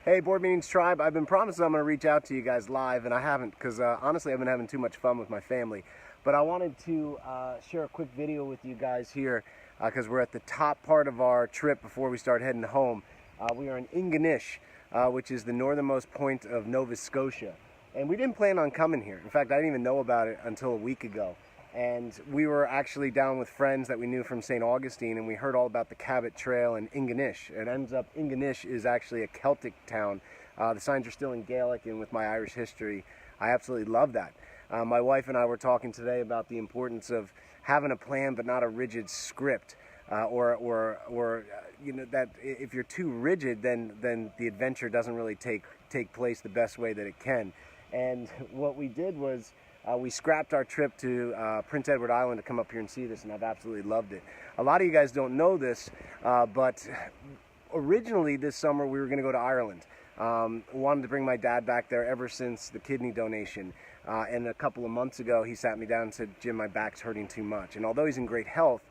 Hey, Board Meetings Tribe, I've been promising I'm going to reach out to you guys live, and I haven't because honestly I've been having too much fun with my family. But I wanted to share a quick video with you guys here because we're at the top part of our trip before we start heading home. We are in Ingonish, which is the northernmost point of Nova Scotia. And we didn't plan on coming here. In fact, I didn't even know about it until a week ago. And we were actually down with friends that we knew from St. Augustine, and we heard all about the Cabot Trail in Ingonish. It ends up, Ingonish is actually a Celtic town. The signs are still in Gaelic, and with my Irish history, I absolutely love that. My wife and I were talking today about the importance of having a plan but not a rigid script. You know, that if you're too rigid, then the adventure doesn't really take place the best way that it can. And what we did was we scrapped our trip to Prince Edward Island to come up here and see this, and I've absolutely loved it. A lot of you guys don't know this, but originally this summer we were going to go to Ireland. Wanted to bring my dad back there ever since the kidney donation. And a couple of months ago he sat me down and said, "Jim, my back's hurting too much." And although he's in great health,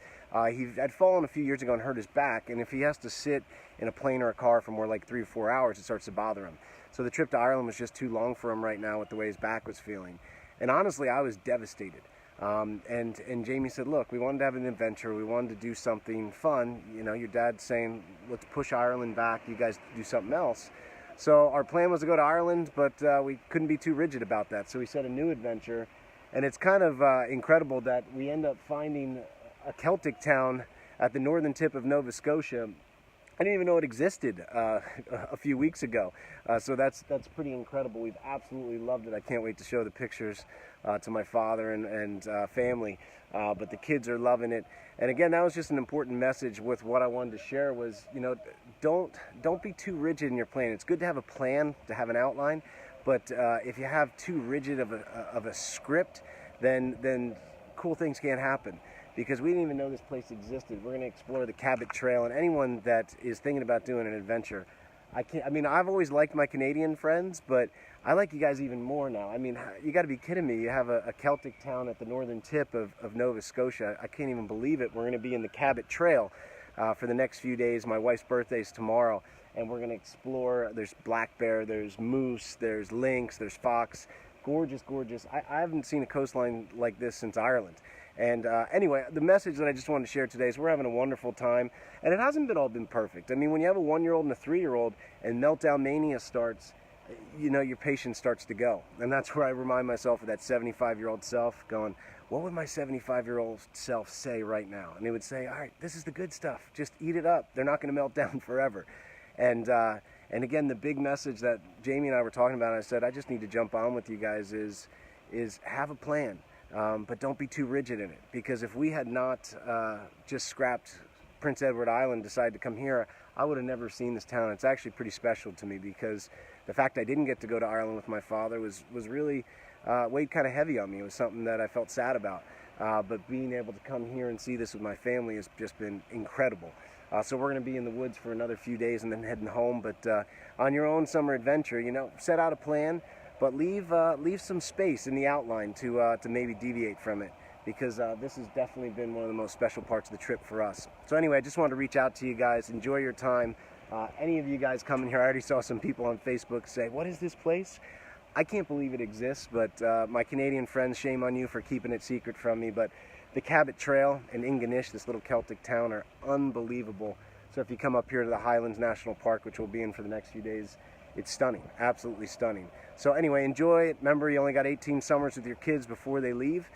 he had fallen a few years ago and hurt his back, and if he has to sit in a plane or a car for more like 3 or 4 hours, it starts to bother him. So the trip to Ireland was just too long for him right now with the way his back was feeling. And honestly, I was devastated. And Jamie said, "Look, we wanted to have an adventure. We wanted to do something fun. You know, your dad's saying, let's push Ireland back. You guys do something else." So our plan was to go to Ireland, but we couldn't be too rigid about that. So we set a new adventure. And it's kind of incredible that we end up finding a Celtic town at the northern tip of Nova Scotia. I didn't even know it existed a few weeks ago. So that's pretty incredible. We've absolutely loved it. I can't wait to show the pictures to my father and family. But the kids are loving it. And again, that was just an important message with what I wanted to share was, you know, don't be too rigid in your plan. It's good to have a plan, to have an outline. But if you have too rigid of a script, then cool things can't happen. Because we didn't even know this place existed. We're going to explore the Cabot Trail, and anyone that is thinking about doing an adventure, I mean, I've always liked my Canadian friends, but I like you guys even more now. I mean, you got to be kidding me. You have a Celtic town at the northern tip of Nova Scotia. I can't even believe it. We're going to be in the Cabot Trail for the next few days. My wife's birthday is tomorrow, and we're going to explore. There's black bear, there's moose, there's lynx, there's fox. Gorgeous, gorgeous. I haven't seen a coastline like this since Ireland. And anyway, the message that I just wanted to share today is we're having a wonderful time, and it hasn't all been perfect. I mean, when you have a 1-year-old and a 3-year-old and meltdown mania starts, you know, your patience starts to go. And that's where I remind myself of that 75-year-old self going, what would my 75-year-old self say right now? And they would say, all right, this is the good stuff. Just eat it up. They're not going to melt down forever. And again, the big message that Jamie and I were talking about, and I said, I just need to jump on with you guys, is have a plan. But don't be too rigid in it, because if we had not just scrapped Prince Edward Island, decided to come here, I would have never seen this town. It's actually pretty special to me because the fact I didn't get to go to Ireland with my father was really weighed kind of heavy on me. It was something that I felt sad about. But being able to come here and see this with my family has just been incredible. So we're going to be in the woods for another few days and then heading home. But on your own summer adventure, you know, set out a plan. But leave some space in the outline to maybe deviate from it, because this has definitely been one of the most special parts of the trip for us. So anyway, I just wanted to reach out to you guys. Enjoy your time. Any of you guys coming here, I already saw some people on Facebook say, "What is this place?" I can't believe it exists, but my Canadian friends, shame on you for keeping it secret from me. But the Cabot Trail and Ingonish, this little Celtic town, are unbelievable. So if you come up here to the Highlands National Park, which we'll be in for the next few days, it's stunning, absolutely stunning. So anyway, enjoy it. Remember, you only got 18 summers with your kids before they leave.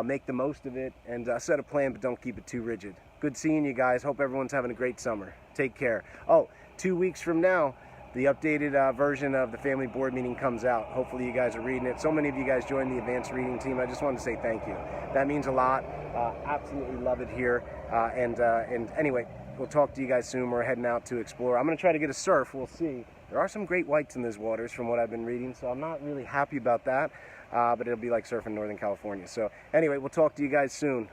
Make the most of it and set a plan, but don't keep it too rigid. Good seeing you guys. Hope everyone's having a great summer. Take care. Oh, 2 weeks from now, the updated version of the family board meeting comes out. Hopefully you guys are reading it. So many of you guys joined the advanced reading team. I just wanted to say thank you. That means a lot. Absolutely love it here. And anyway, we'll talk to you guys soon. We're heading out to explore. I'm going to try to get a surf. We'll see. There are some great whites in those waters from what I've been reading, so I'm not really happy about that, but it'll be like surfing in Northern California. So anyway, we'll talk to you guys soon.